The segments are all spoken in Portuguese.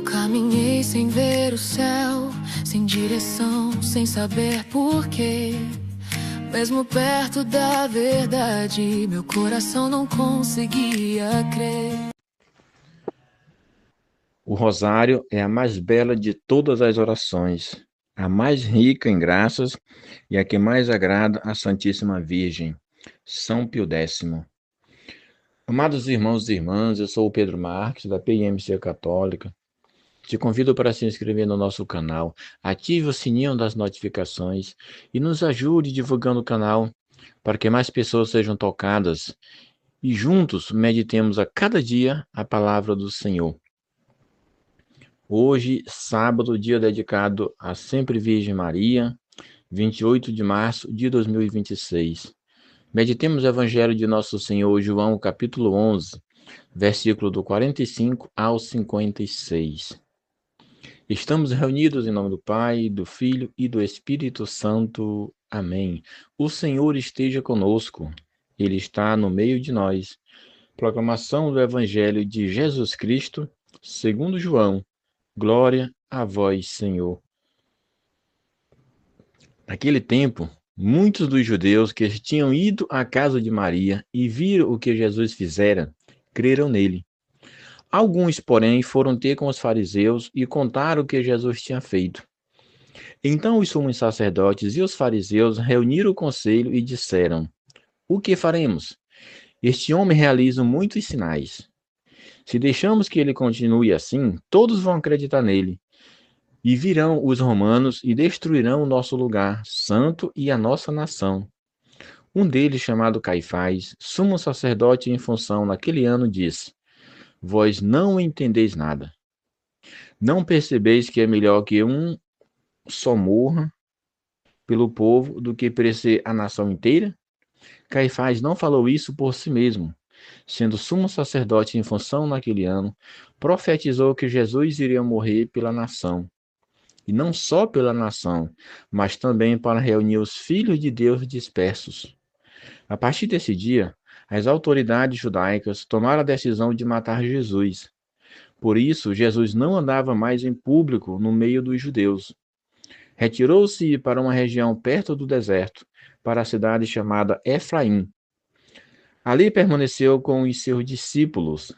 Eu caminhei sem ver o céu, sem direção, sem saber porquê. Mesmo perto da verdade, meu coração não conseguia crer. O rosário é a mais bela de todas as orações, a mais rica em graças e a que mais agrada à Santíssima Virgem, São Pio X. Amados irmãos e irmãs, eu sou o Pedro Marques, da PIMC Católica. Te convido para se inscrever no nosso canal, ative o sininho das notificações e nos ajude divulgando o canal para que mais pessoas sejam tocadas e juntos meditemos a cada dia a palavra do Senhor. Hoje, sábado, dia dedicado à Sempre Virgem Maria, 28 de março de 2026. Meditemos o Evangelho de Nosso Senhor João, capítulo 11, versículo do 45 ao 56. Estamos reunidos em nome do Pai, do Filho e do Espírito Santo. Amém. O Senhor esteja conosco. Ele está no meio de nós. Proclamação do Evangelho de Jesus Cristo, segundo João. Glória a vós, Senhor. Naquele tempo, muitos dos judeus que tinham ido à casa de Maria e viram o que Jesus fizera, creram nele. Alguns, porém, foram ter com os fariseus e contaram o que Jesus tinha feito. Então os sumos sacerdotes e os fariseus reuniram o conselho e disseram: O que faremos? Este homem realiza muitos sinais. Se deixamos que ele continue assim, todos vão acreditar nele. E virão os romanos e destruirão o nosso lugar santo e a nossa nação. Um deles, chamado Caifás, sumo sacerdote em função naquele ano, disse: Vós não entendeis nada. Não percebeis que é melhor que um só morra pelo povo do que perecer a nação inteira? Caifás não falou isso por si mesmo. Sendo sumo sacerdote em função naquele ano, profetizou que Jesus iria morrer pela nação. E não só pela nação, mas também para reunir os filhos de Deus dispersos. A partir desse dia, as autoridades judaicas tomaram a decisão de matar Jesus. Por isso, Jesus não andava mais em público no meio dos judeus. Retirou-se para uma região perto do deserto, para a cidade chamada Efraim. Ali permaneceu com os seus discípulos.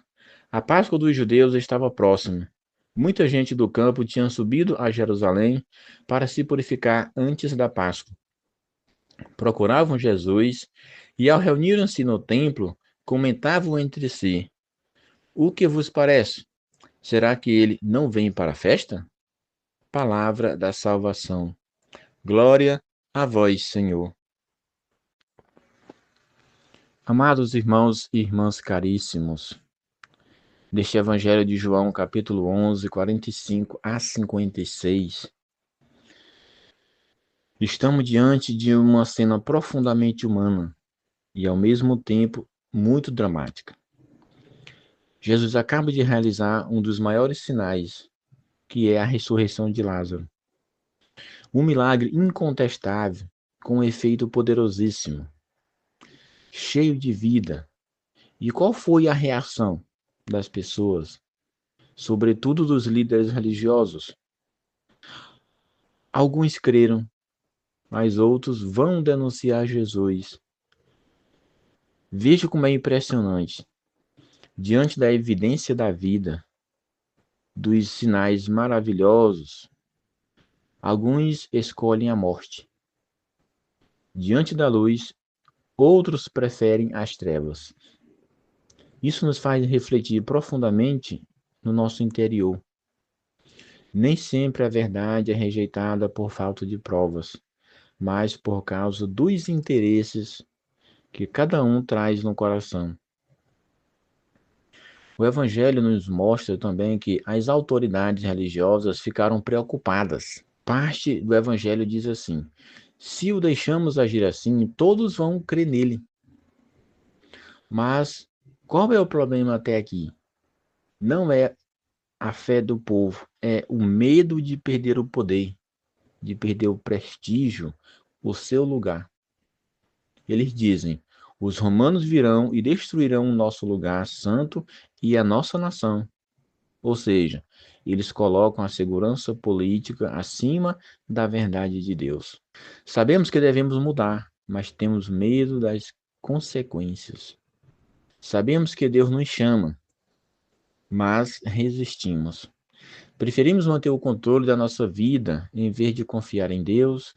A Páscoa dos judeus estava próxima. Muita gente do campo tinha subido a Jerusalém para se purificar antes da Páscoa. Procuravam Jesus e, ao reunirem-se no templo, comentavam entre si: O que vos parece? Será que ele não vem para a festa? Palavra da salvação. Glória a vós, Senhor. Amados irmãos e irmãs caríssimos, deste Evangelho de João, capítulo 11, 45 a 56, estamos diante de uma cena profundamente humana e, ao mesmo tempo, muito dramática. Jesus acaba de realizar um dos maiores sinais, que é a ressurreição de Lázaro. Um milagre incontestável, com um efeito poderosíssimo, cheio de vida. E qual foi a reação das pessoas, sobretudo dos líderes religiosos? Alguns creram, mas outros vão denunciar Jesus. Veja como é impressionante. Diante da evidência da vida, dos sinais maravilhosos, alguns escolhem a morte. Diante da luz, outros preferem as trevas. Isso nos faz refletir profundamente no nosso interior. Nem sempre a verdade é rejeitada por falta de provas, mas por causa dos interesses que cada um traz no coração. O Evangelho nos mostra também que as autoridades religiosas ficaram preocupadas. Parte do Evangelho diz assim: se o deixamos agir assim, todos vão crer nele. Mas qual é o problema até aqui? Não é a fé do povo, é o medo de perder o poder, de perder o prestígio, o seu lugar. Eles dizem: os romanos virão e destruirão o nosso lugar santo e a nossa nação. Ou seja, eles colocam a segurança política acima da verdade de Deus. Sabemos que devemos mudar, mas temos medo das consequências. Sabemos que Deus nos chama, mas resistimos. Preferimos manter o controle da nossa vida em vez de confiar em Deus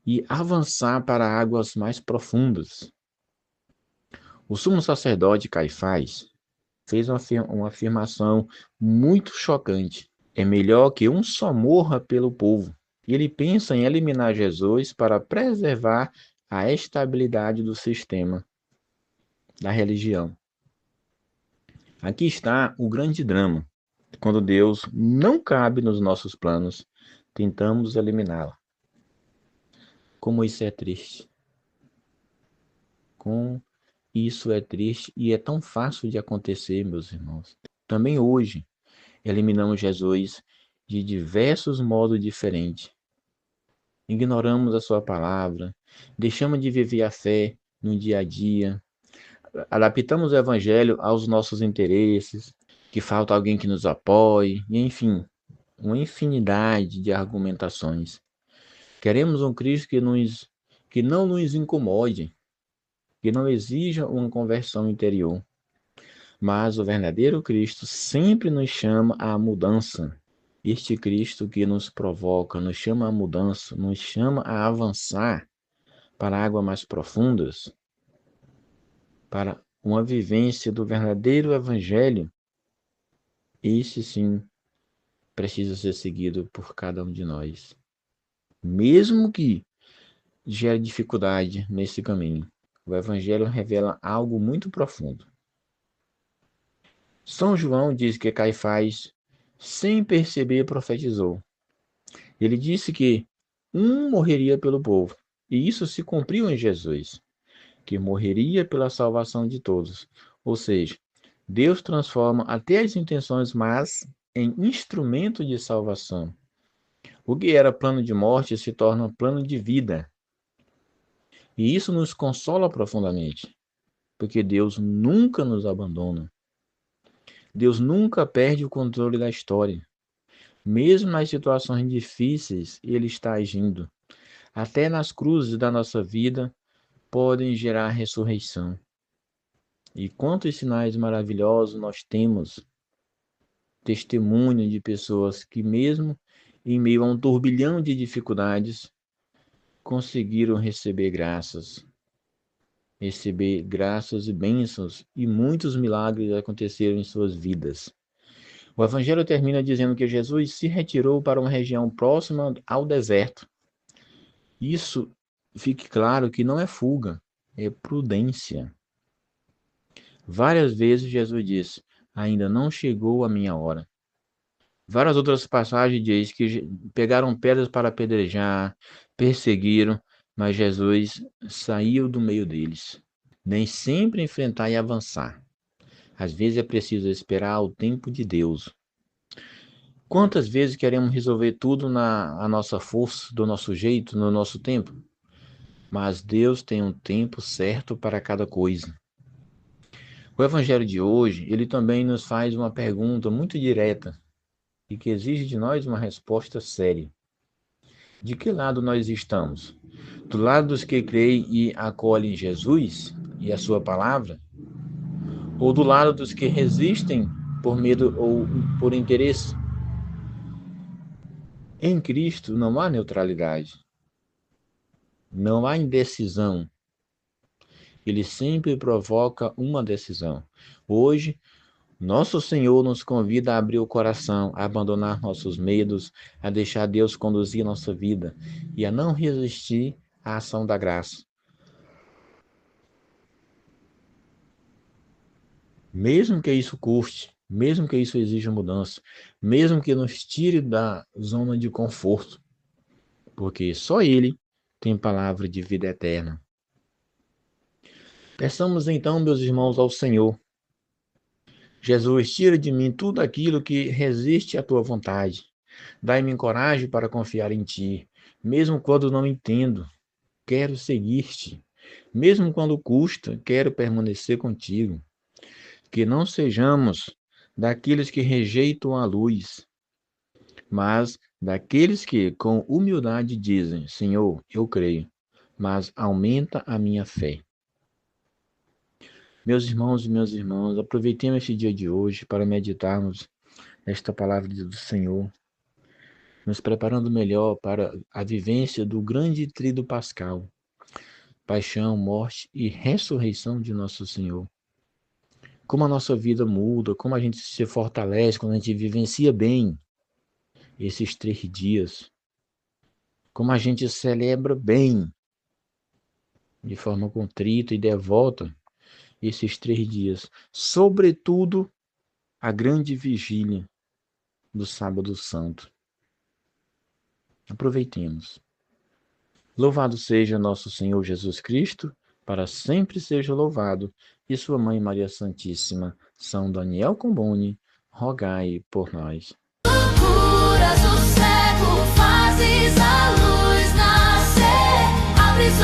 e avançar para águas mais profundas. O sumo sacerdote Caifás fez uma afirmação muito chocante. É melhor que um só morra pelo povo. Ele pensa em eliminar Jesus para preservar a estabilidade do sistema, da religião. Aqui está o grande drama. Quando Deus não cabe nos nossos planos, tentamos eliminá-lo. Como isso é triste. Como isso é triste e é tão fácil de acontecer, meus irmãos. Também hoje, eliminamos Jesus de diversos modos diferentes. Ignoramos a sua palavra, deixamos de viver a fé no dia a dia, adaptamos o evangelho aos nossos interesses, que falta alguém que nos apoie, e enfim, uma infinidade de argumentações. Queremos um Cristo que não nos incomode, que não exija uma conversão interior. Mas o verdadeiro Cristo sempre nos chama à mudança. Este Cristo que nos provoca, nos chama à mudança, nos chama a avançar para águas mais profundas, para uma vivência do verdadeiro Evangelho. Este sim precisa ser seguido por cada um de nós. Mesmo que gere dificuldade nesse caminho, o Evangelho revela algo muito profundo. São João diz que Caifás, sem perceber, profetizou. Ele disse que um morreria pelo povo, e isso se cumpriu em Jesus, que morreria pela salvação de todos. Ou seja, Deus transforma até as intenções más em instrumento de salvação. O que era plano de morte se torna plano de vida. E isso nos consola profundamente, porque Deus nunca nos abandona. Deus nunca perde o controle da história. Mesmo nas situações difíceis, Ele está agindo. Até nas cruzes da nossa vida podem gerar ressurreição. E quantos sinais maravilhosos nós temos. Testemunho de pessoas que, mesmo em meio a um turbilhão de dificuldades, conseguiram receber graças e bênçãos, e muitos milagres aconteceram em suas vidas. O Evangelho termina dizendo que Jesus se retirou para uma região próxima ao deserto. Isso, fique claro que não é fuga, é prudência. Várias vezes Jesus disse: ainda não chegou a minha hora. Várias outras passagens diz que pegaram pedras para apedrejar, perseguiram, mas Jesus saiu do meio deles. Nem sempre enfrentar e avançar. Às vezes é preciso esperar o tempo de Deus. Quantas vezes queremos resolver tudo na nossa força, do nosso jeito, no nosso tempo? Mas Deus tem um tempo certo para cada coisa. O Evangelho de hoje, ele também nos faz uma pergunta muito direta e que exige de nós uma resposta séria. De que lado nós estamos? Do lado dos que creem e acolhem Jesus e a sua palavra? Ou do lado dos que resistem por medo ou por interesse? Em Cristo não há neutralidade. Não há indecisão. Ele sempre provoca uma decisão. Hoje, nosso Senhor nos convida a abrir o coração, a abandonar nossos medos, a deixar Deus conduzir nossa vida e a não resistir à ação da graça. Mesmo que isso custe, mesmo que isso exija mudança, mesmo que nos tire da zona de conforto, porque só Ele tem palavra de vida eterna. Peçamos então, meus irmãos, ao Senhor: Jesus, tira de mim tudo aquilo que resiste à tua vontade. Dai-me coragem para confiar em ti, mesmo quando não entendo. Quero seguir-te. Mesmo quando custa, quero permanecer contigo. Que não sejamos daqueles que rejeitam a luz, mas daqueles que, com humildade, dizem: Senhor, eu creio, mas aumenta a minha fé. Meus irmãos e minhas irmãs, aproveitemos este dia de hoje para meditarmos nesta palavra do Senhor, nos preparando melhor para a vivência do grande tríduo pascal, paixão, morte e ressurreição de nosso Senhor. Como a nossa vida muda, como a gente se fortalece quando a gente vivencia bem esses 3 dias, como a gente celebra bem, de forma contrita e devota, esses 3 dias, sobretudo a grande vigília do Sábado Santo. Aproveitemos. Louvado seja nosso Senhor Jesus Cristo, para sempre seja louvado, e sua Mãe Maria Santíssima, São Daniel Comboni, rogai por nós. Curas o cego, fazes a luz nascer, abres